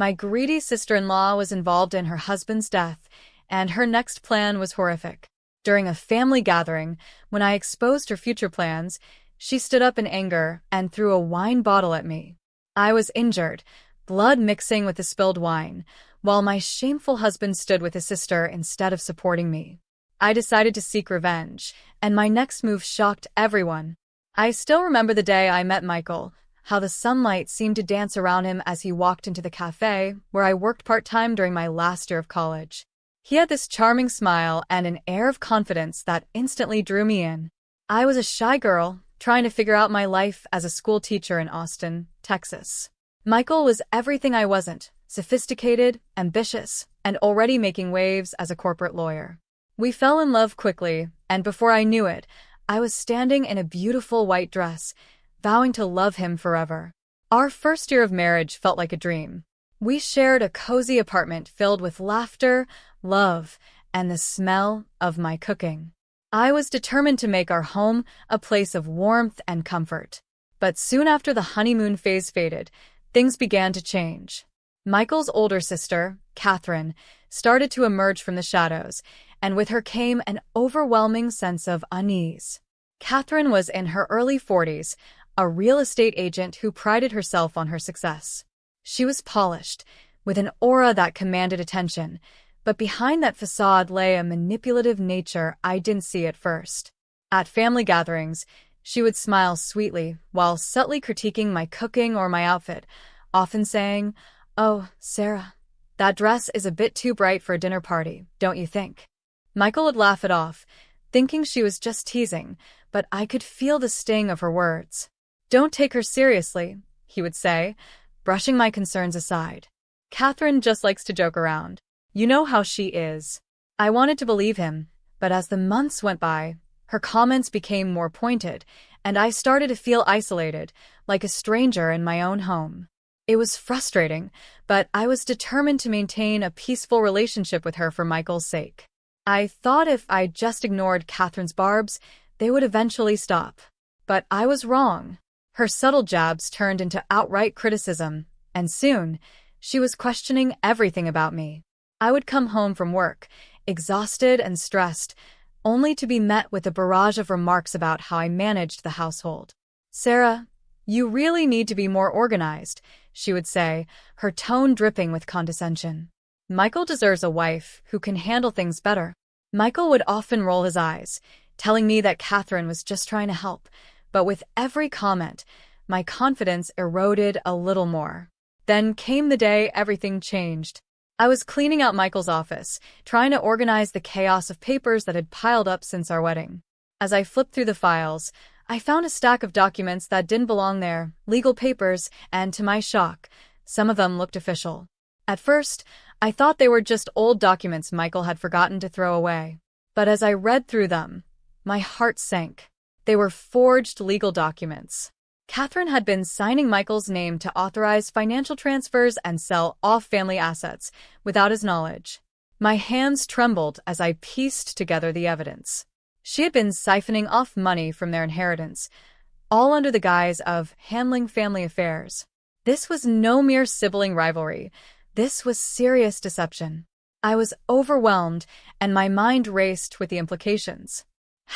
My greedy sister-in-law was involved in her husband's death, and her next plan was horrific. During a family gathering, when I exposed her future plans, she stood up in anger and threw a wine bottle at me. I was injured, blood mixing with the spilled wine, while my shameful husband stood with his sister instead of supporting me. I decided to seek revenge, and my next move shocked everyone. I still remember the day I met Michael, how the sunlight seemed to dance around him as he walked into the cafe where I worked part-time during my last year of college. He had this charming smile and an air of confidence that instantly drew me in. I was a shy girl, trying to figure out my life as a school teacher in Austin, Texas. Michael was everything I wasn't: sophisticated, ambitious, and already making waves as a corporate lawyer. We fell in love quickly, and before I knew it, I was standing in a beautiful white dress, vowing to love him forever. Our first year of marriage felt like a dream. We shared a cozy apartment filled with laughter, love, and the smell of my cooking. I was determined to make our home a place of warmth and comfort. But soon after the honeymoon phase faded, things began to change. Michael's older sister, Catherine, started to emerge from the shadows, and with her came an overwhelming sense of unease. Catherine was in her early 40s, a real estate agent who prided herself on her success. She was polished, with an aura that commanded attention, but behind that facade lay a manipulative nature I didn't see at first. At family gatherings, she would smile sweetly while subtly critiquing my cooking or my outfit, often saying, "Oh, Sarah, that dress is a bit too bright for a dinner party, don't you think?" Michael would laugh it off, thinking she was just teasing, but I could feel the sting of her words. "Don't take her seriously," he would say, brushing my concerns aside. "Catherine just likes to joke around. You know how she is." I wanted to believe him, but as the months went by, her comments became more pointed, and I started to feel isolated, like a stranger in my own home. It was frustrating, but I was determined to maintain a peaceful relationship with her for Michael's sake. I thought if I just ignored Catherine's barbs, they would eventually stop. But I was wrong. Her subtle jabs turned into outright criticism, and soon, she was questioning everything about me. I would come home from work, exhausted and stressed, only to be met with a barrage of remarks about how I managed the household. "Sarah, you really need to be more organized," she would say, her tone dripping with condescension. "Michael deserves a wife who can handle things better." Michael would often roll his eyes, telling me that Catherine was just trying to help, but with every comment, my confidence eroded a little more. Then came the day everything changed. I was cleaning out Michael's office, trying to organize the chaos of papers that had piled up since our wedding. As I flipped through the files, I found a stack of documents that didn't belong there, legal papers, and to my shock, some of them looked official. At first, I thought they were just old documents Michael had forgotten to throw away. But as I read through them, my heart sank. They were forged legal documents. Catherine had been signing Michael's name to authorize financial transfers and sell off family assets without his knowledge. My hands trembled as I pieced together the evidence. She had been siphoning off money from their inheritance, all under the guise of handling family affairs. This was no mere sibling rivalry. This was serious deception. I was overwhelmed, and my mind raced with the implications.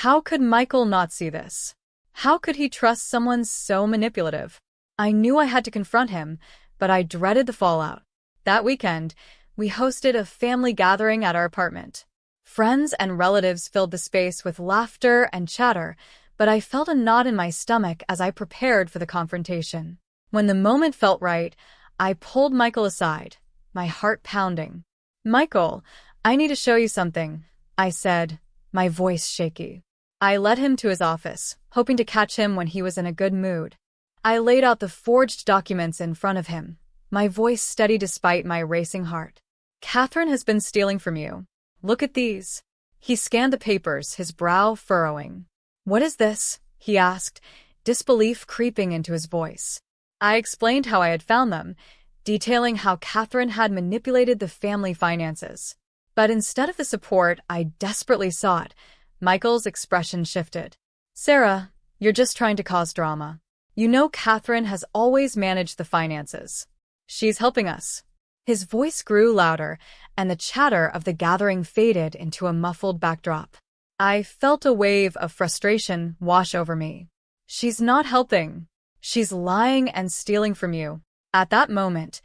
How could Michael not see this? How could he trust someone so manipulative? I knew I had to confront him, but I dreaded the fallout. That weekend, we hosted a family gathering at our apartment. Friends and relatives filled the space with laughter and chatter, but I felt a knot in my stomach as I prepared for the confrontation. When the moment felt right, I pulled Michael aside, my heart pounding. "Michael, I need to show you something," I said, my voice shaky. I led him to his office, hoping to catch him when he was in a good mood. I laid out the forged documents in front of him, my voice steady despite my racing heart. "Catherine has been stealing from you. Look at these." He scanned the papers, his brow furrowing. "What is this?" he asked, disbelief creeping into his voice. I explained how I had found them, detailing how Catherine had manipulated the family finances. But instead of the support I desperately sought, Michael's expression shifted. "Sarah, you're just trying to cause drama. You know Catherine has always managed the finances. She's helping us. His voice grew louder, and the chatter of the gathering faded into a muffled backdrop. I felt a wave of frustration wash over me. She's not helping. She's lying and stealing from you. At that moment,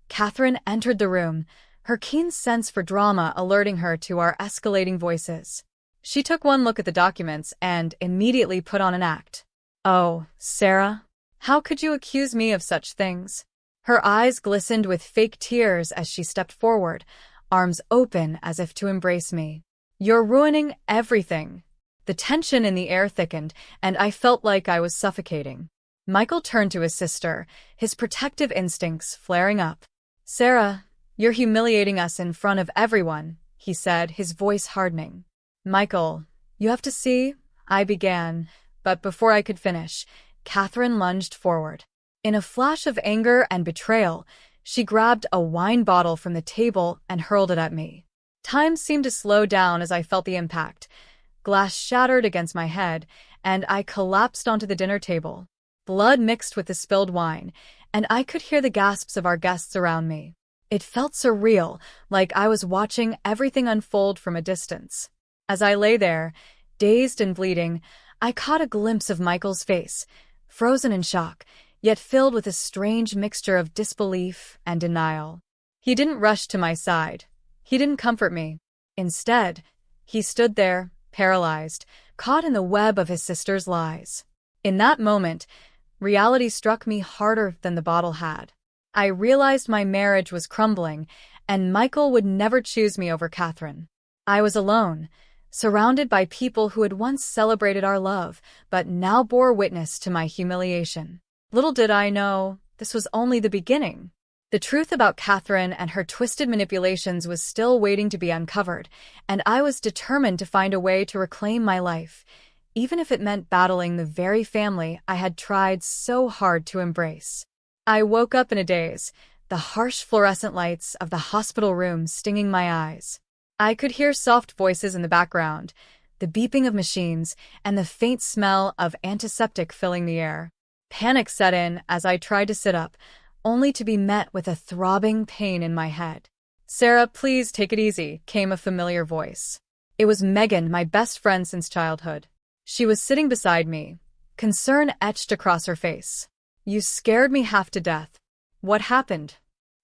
Catherine entered the room, her keen sense for drama alerting her to our escalating voices. She took one look at the documents and immediately put on an act. "Oh, Sarah, how could you accuse me of such things?" Her eyes glistened with fake tears as she stepped forward, arms open as if to embrace me. "You're ruining everything." The tension in the air thickened, and I felt like I was suffocating. Michael turned to his sister, his protective instincts flaring up. "Sarah, you're humiliating us in front of everyone," he said, his voice hardening. "Michael, you have to see," I began, but before I could finish, Catherine lunged forward. In a flash of anger and betrayal, she grabbed a wine bottle from the table and hurled it at me. Time seemed to slow down as I felt the impact. Glass shattered against my head, and I collapsed onto the dinner table. Blood mixed with the spilled wine, and I could hear the gasps of our guests around me. It felt surreal, like I was watching everything unfold from a distance. As I lay there, dazed and bleeding, I caught a glimpse of Michael's face, frozen in shock, yet filled with a strange mixture of disbelief and denial. He didn't rush to my side. He didn't comfort me. Instead, he stood there, paralyzed, caught in the web of his sister's lies. In that moment, reality struck me harder than the bottle had. I realized my marriage was crumbling, and Michael would never choose me over Catherine. I was alone, surrounded by people who had once celebrated our love, but now bore witness to my humiliation. Little did I know, this was only the beginning. The truth about Catherine and her twisted manipulations was still waiting to be uncovered, and I was determined to find a way to reclaim my life, even if it meant battling the very family I had tried so hard to embrace. I woke up in a daze, the harsh fluorescent lights of the hospital room stinging my eyes. I could hear soft voices in the background, the beeping of machines, and the faint smell of antiseptic filling the air. Panic set in as I tried to sit up, only to be met with a throbbing pain in my head. "Sarah, please take it easy," came a familiar voice. It was Megan, my best friend since childhood. She was sitting beside me, concern etched across her face. "You scared me half to death. What happened?"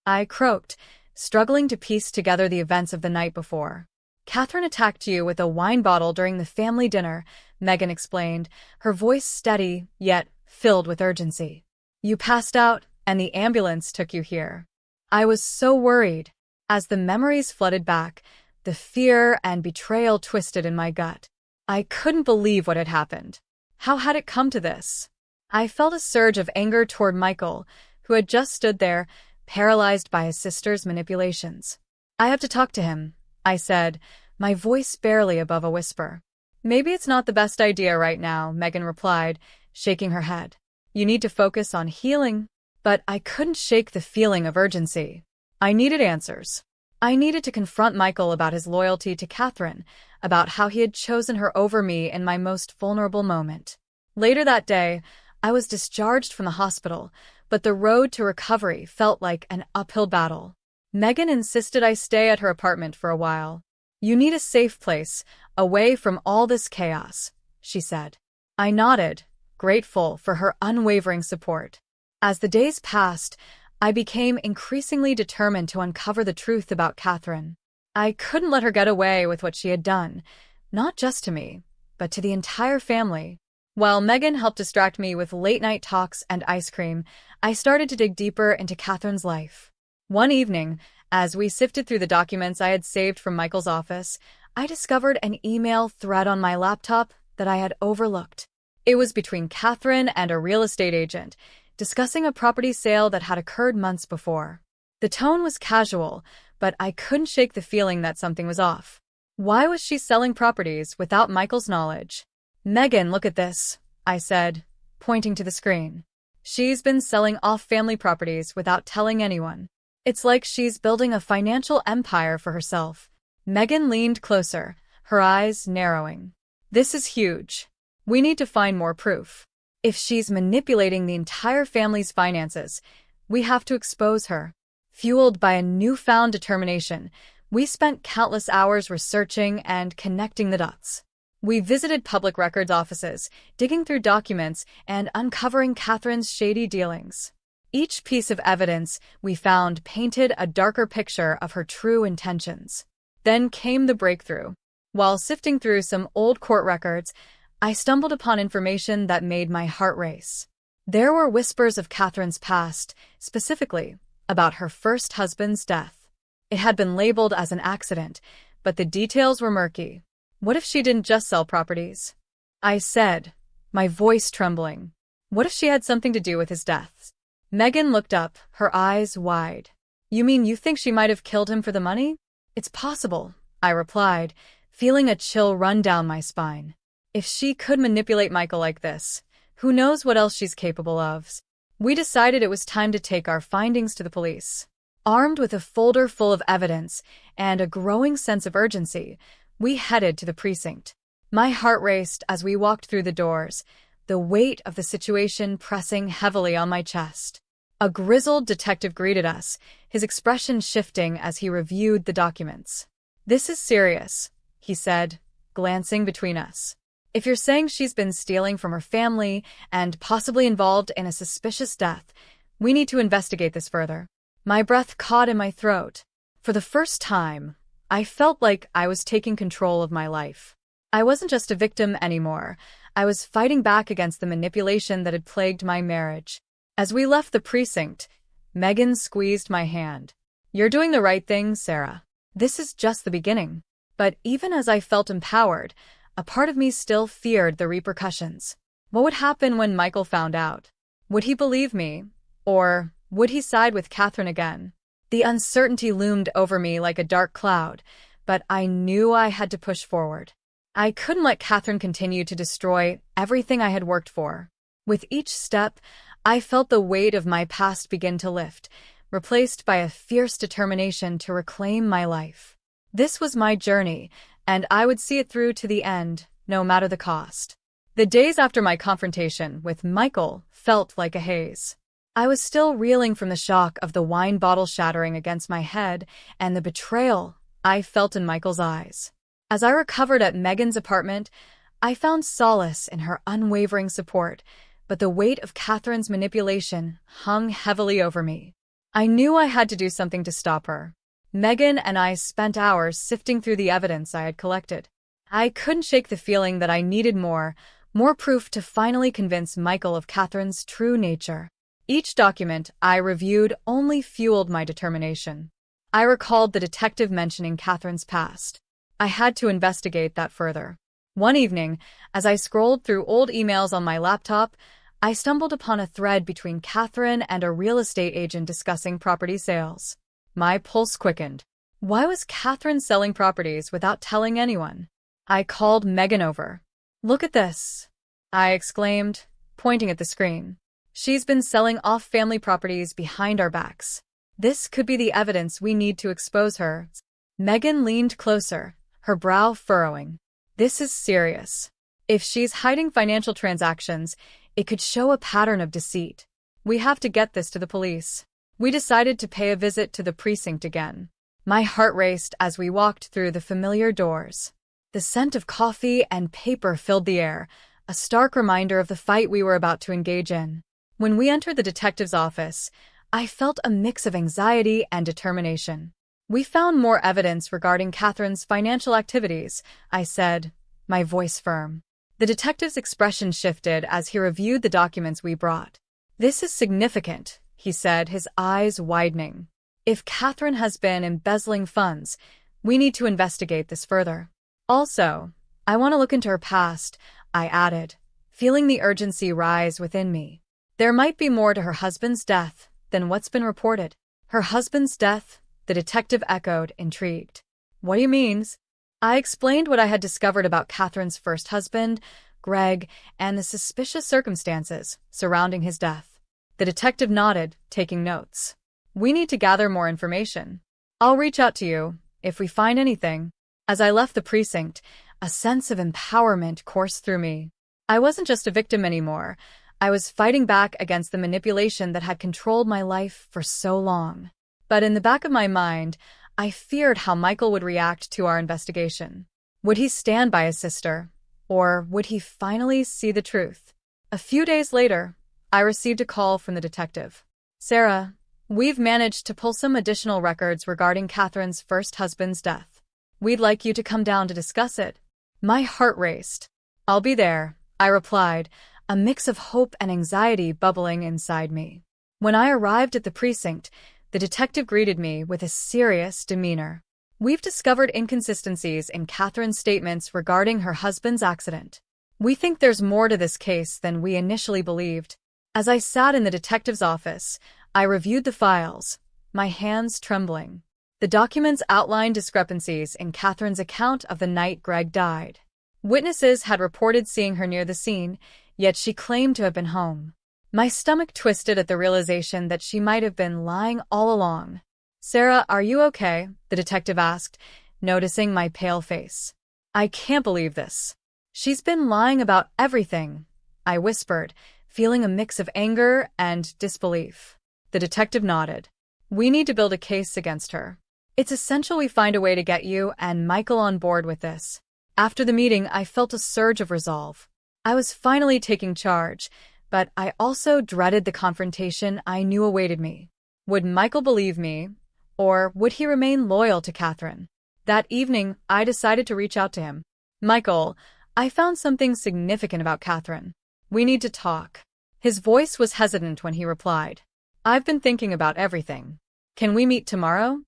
I croaked, struggling to piece together the events of the night before. "Catherine attacked you with a wine bottle during the family dinner," Megan explained, her voice steady, yet filled with urgency. "You passed out, and the ambulance took you here." I was so worried. As the memories flooded back, the fear and betrayal twisted in my gut. I couldn't believe what had happened. How had it come to this? I felt a surge of anger toward Michael, who had just stood there, paralyzed by his sister's manipulations. "I have to talk to him," I said, my voice barely above a whisper. "Maybe it's not the best idea right now," Megan replied, shaking her head. "You need to focus on healing." But I couldn't shake the feeling of urgency. I needed answers. I needed to confront Michael about his loyalty to Catherine, about how he had chosen her over me in my most vulnerable moment. Later that day, I was discharged from the hospital, but the road to recovery felt like an uphill battle. Megan insisted I stay at her apartment for a while. "You need a safe place, away from all this chaos," she said. I nodded, grateful for her unwavering support. As the days passed, I became increasingly determined to uncover the truth about Catherine. I couldn't let her get away with what she had done, not just to me, but to the entire family. While Megan helped distract me with late-night talks and ice cream, I started to dig deeper into Catherine's life. One evening, as we sifted through the documents I had saved from Michael's office, I discovered an email thread on my laptop that I had overlooked. It was between Catherine and a real estate agent, discussing a property sale that had occurred months before. The tone was casual, but I couldn't shake the feeling that something was off. Why was she selling properties without Michael's knowledge? "Megan, look at this," I said, pointing to the screen. "She's been selling off family properties without telling anyone. It's like she's building a financial empire for herself." Megan leaned closer, her eyes narrowing. "This is huge. We need to find more proof. If she's manipulating the entire family's finances, we have to expose her." Fueled by a newfound determination, we spent countless hours researching and connecting the dots. We visited public records offices, digging through documents and uncovering Catherine's shady dealings. Each piece of evidence we found painted a darker picture of her true intentions. Then came the breakthrough. While sifting through some old court records, I stumbled upon information that made my heart race. There were whispers of Catherine's past, specifically about her first husband's death. It had been labeled as an accident, but the details were murky. What if she didn't just sell properties? I said, my voice trembling. What if she had something to do with his death? Megan looked up, her eyes wide. You mean you think she might have killed him for the money? It's possible, I replied, feeling a chill run down my spine. If she could manipulate Michael like this, who knows what else she's capable of? We decided it was time to take our findings to the police. Armed with a folder full of evidence and a growing sense of urgency, we headed to the precinct. My heart raced as we walked through the doors, the weight of the situation pressing heavily on my chest. A grizzled detective greeted us, his expression shifting as he reviewed the documents. This is serious, he said, glancing between us. If you're saying she's been stealing from her family and possibly involved in a suspicious death, we need to investigate this further. My breath caught in my throat. For the first time, I felt like I was taking control of my life. I wasn't just a victim anymore. I was fighting back against the manipulation that had plagued my marriage. As we left the precinct, Megan squeezed my hand. You're doing the right thing, Sarah. This is just the beginning. But even as I felt empowered, a part of me still feared the repercussions. What would happen when Michael found out? Would he believe me? Or would he side with Catherine again? The uncertainty loomed over me like a dark cloud, but I knew I had to push forward. I couldn't let Catherine continue to destroy everything I had worked for. With each step, I felt the weight of my past begin to lift, replaced by a fierce determination to reclaim my life. This was my journey, and I would see it through to the end, no matter the cost. The days after my confrontation with Michael felt like a haze. I was still reeling from the shock of the wine bottle shattering against my head and the betrayal I felt in Michael's eyes. As I recovered at Megan's apartment, I found solace in her unwavering support, but the weight of Catherine's manipulation hung heavily over me. I knew I had to do something to stop her. Megan and I spent hours sifting through the evidence I had collected. I couldn't shake the feeling that I needed more proof to finally convince Michael of Catherine's true nature. Each document I reviewed only fueled my determination. I recalled the detective mentioning Catherine's past. I had to investigate that further. One evening, as I scrolled through old emails on my laptop, I stumbled upon a thread between Catherine and a real estate agent discussing property sales. My pulse quickened. Why was Catherine selling properties without telling anyone? I called Megan over. Look at this, I exclaimed, pointing at the screen. She's been selling off family properties behind our backs. This could be the evidence we need to expose her. Megan leaned closer, her brow furrowing. This is serious. If she's hiding financial transactions, it could show a pattern of deceit. We have to get this to the police. We decided to pay a visit to the precinct again. My heart raced as we walked through the familiar doors. The scent of coffee and paper filled the air, a stark reminder of the fight we were about to engage in. When we entered the detective's office, I felt a mix of anxiety and determination. We found more evidence regarding Catherine's financial activities, I said, my voice firm. The detective's expression shifted as he reviewed the documents we brought. This is significant, he said, his eyes widening. If Catherine has been embezzling funds, we need to investigate this further. Also, I want to look into her past, I added, feeling the urgency rise within me. There might be more to her husband's death than what's been reported. Her husband's death? The detective echoed, intrigued. What do you mean? I explained what I had discovered about Catherine's first husband, Greg, and the suspicious circumstances surrounding his death. The detective nodded, taking notes. We need to gather more information. I'll reach out to you if we find anything. As I left the precinct, a sense of empowerment coursed through me. I wasn't just a victim anymore. I was fighting back against the manipulation that had controlled my life for so long. But in the back of my mind, I feared how Michael would react to our investigation. Would he stand by his sister, or would he finally see the truth? A few days later, I received a call from the detective. "Sarah, we've managed to pull some additional records regarding Catherine's first husband's death. We'd like you to come down to discuss it." My heart raced. "I'll be there," I replied, a mix of hope and anxiety bubbling inside me. When I arrived at the precinct, the detective greeted me with a serious demeanor. "We've discovered inconsistencies in Catherine's statements regarding her husband's accident. We think there's more to this case than we initially believed." As I sat in the detective's office, I reviewed the files, my hands trembling. The documents outlined discrepancies in Catherine's account of the night Greg died. Witnesses had reported seeing her near the scene, yet she claimed to have been home. My stomach twisted at the realization that she might have been lying all along. "Sarah, are you okay?" the detective asked, noticing my pale face. "I can't believe this. She's been lying about everything," I whispered, feeling a mix of anger and disbelief. The detective nodded. "We need to build a case against her. It's essential we find a way to get you and Michael on board with this." After the meeting, I felt a surge of resolve. I was finally taking charge, but I also dreaded the confrontation I knew awaited me. Would Michael believe me, or would he remain loyal to Catherine? That evening, I decided to reach out to him. "Michael, I found something significant about Catherine. We need to talk." His voice was hesitant when he replied, "I've been thinking about everything. Can we meet tomorrow?"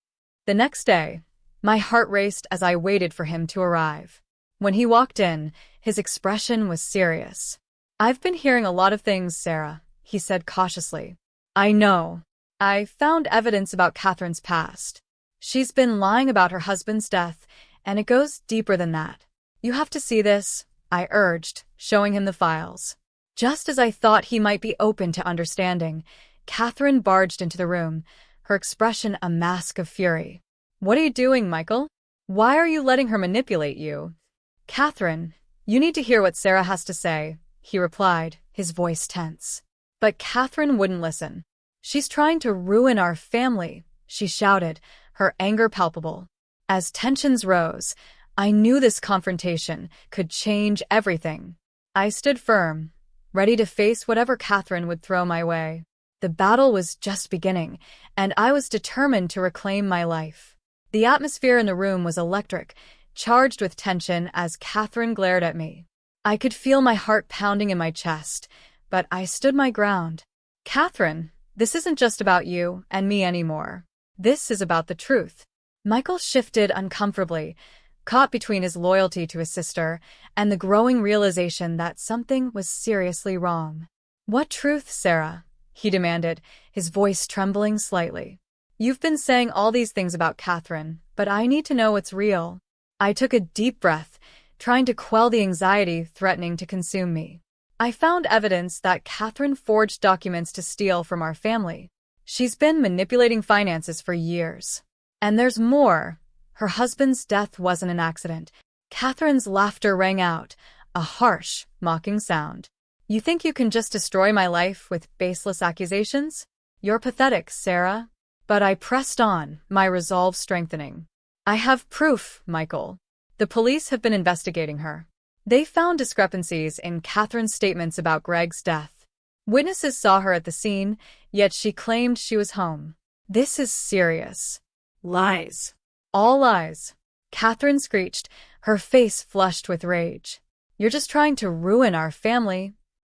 The next day, my heart raced as I waited for him to arrive. When he walked in, his expression was serious. "I've been hearing a lot of things, Sarah," he said cautiously. "I know. I found evidence about Catherine's past. She's been lying about her husband's death, and it goes deeper than that. You have to see this," I urged, showing him the files. Just as I thought he might be open to understanding, Catherine barged into the room, her expression a mask of fury. "What are you doing, Michael? Why are you letting her manipulate you?" "Catherine, you need to hear what Sarah has to say," he replied, his voice tense. But Catherine wouldn't listen. "She's trying to ruin our family," she shouted, her anger palpable. As tensions rose, I knew this confrontation could change everything. I stood firm, ready to face whatever Catherine would throw my way. The battle was just beginning, and I was determined to reclaim my life. The atmosphere in the room was electric, charged with tension as Catherine glared at me. I could feel my heart pounding in my chest, but I stood my ground. "Catherine, this isn't just about you and me anymore. This is about the truth." Michael shifted uncomfortably, caught between his loyalty to his sister and the growing realization that something was seriously wrong. "What truth, Sarah?" he demanded, his voice trembling slightly. "You've been saying all these things about Catherine, but I need to know what's real." I took a deep breath, trying to quell the anxiety threatening to consume me. "I found evidence that Catherine forged documents to steal from our family. She's been manipulating finances for years. And there's more. Her husband's death wasn't an accident." Catherine's laughter rang out, a harsh, mocking sound. "You think you can just destroy my life with baseless accusations? You're pathetic, Sarah." But I pressed on, my resolve strengthening. "I have proof, Michael. The police have been investigating her. They found discrepancies in Catherine's statements about Greg's death. Witnesses saw her at the scene, yet she claimed she was home. This is serious." "Lies. All lies," Catherine screeched, her face flushed with rage. "You're just trying to ruin our family."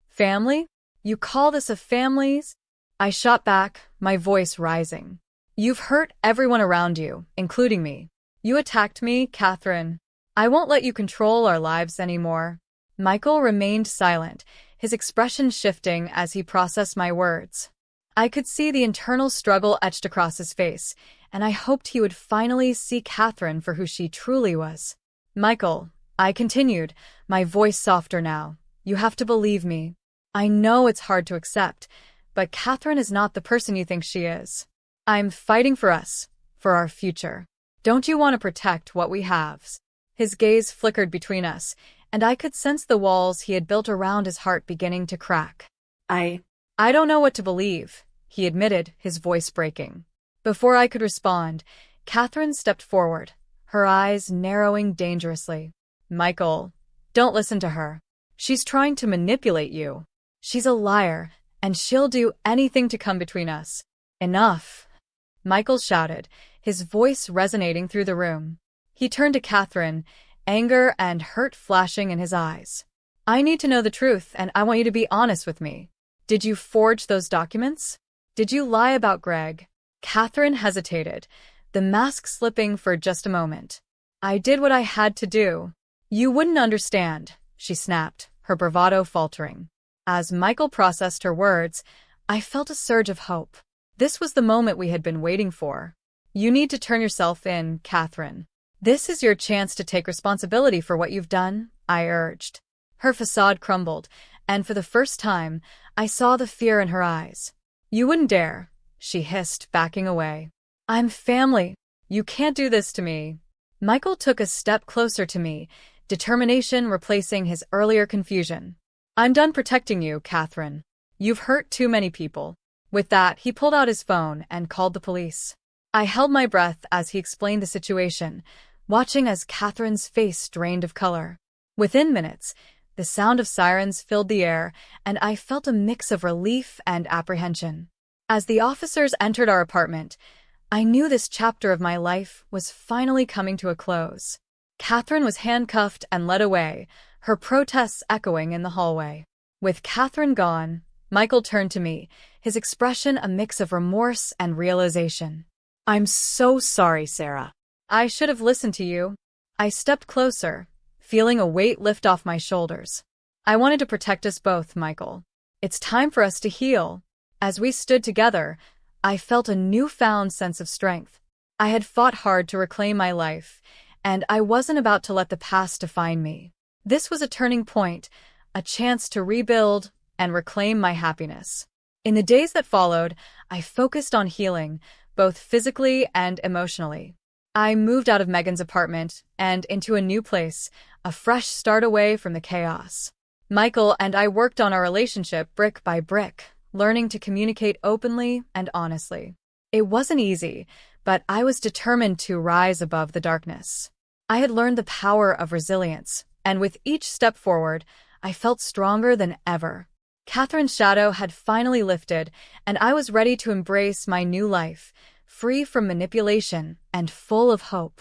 "Family? You call this a family's?" I shot back, my voice rising. "You've hurt everyone around you, including me. You attacked me, Catherine. I won't let you control our lives anymore." Michael remained silent, his expression shifting as he processed my words. I could see the internal struggle etched across his face, and I hoped he would finally see Catherine for who she truly was. "Michael," I continued, my voice softer now, "you have to believe me. I know it's hard to accept, but Catherine is not the person you think she is. I'm fighting for us, for our future. Don't you want to protect what we have?" His gaze flickered between us, and I could sense the walls he had built around his heart beginning to crack. I don't know what to believe," he admitted, his voice breaking. Before I could respond, Catherine stepped forward, her eyes narrowing dangerously. Michael, don't listen to her. She's trying to manipulate you. She's a liar, and she'll do anything to come between us. Enough, Michael shouted, his voice resonating through the room. He turned to Catherine, anger and hurt flashing in his eyes. I need to know the truth, and I want you to be honest with me. Did you forge those documents? Did you lie about Greg? Catherine hesitated, the mask slipping for just a moment. I did what I had to do. You wouldn't understand, she snapped, her bravado faltering. As Michael processed her words, I felt a surge of hope. This was the moment we had been waiting for. You need to turn yourself in, Catherine. This is your chance to take responsibility for what you've done, I urged. Her facade crumbled, and for the first time, I saw the fear in her eyes. You wouldn't dare, she hissed, backing away. I'm family. You can't do this to me. Michael took a step closer to me, determination replacing his earlier confusion. I'm done protecting you, Catherine. You've hurt too many people. With that, he pulled out his phone and called the police. I held my breath as he explained the situation, watching as Catherine's face drained of color. Within minutes, the sound of sirens filled the air, and I felt a mix of relief and apprehension. As the officers entered our apartment, I knew this chapter of my life was finally coming to a close. Catherine was handcuffed and led away, her protests echoing in the hallway. With Catherine gone, Michael turned to me, his expression a mix of remorse and realization. I'm so sorry, Sarah. I should have listened to you. I stepped closer, feeling a weight lift off my shoulders. I wanted to protect us both, Michael. It's time for us to heal. As we stood together, I felt a newfound sense of strength. I had fought hard to reclaim my life, and I wasn't about to let the past define me. This was a turning point, a chance to rebuild and reclaim my happiness. In the days that followed, I focused on healing, both physically and emotionally. I moved out of Megan's apartment and into a new place, a fresh start away from the chaos. Michael and I worked on our relationship brick by brick, learning to communicate openly and honestly. It wasn't easy, but I was determined to rise above the darkness. I had learned the power of resilience, and with each step forward, I felt stronger than ever. Catherine's shadow had finally lifted, and I was ready to embrace my new life, free from manipulation and full of hope.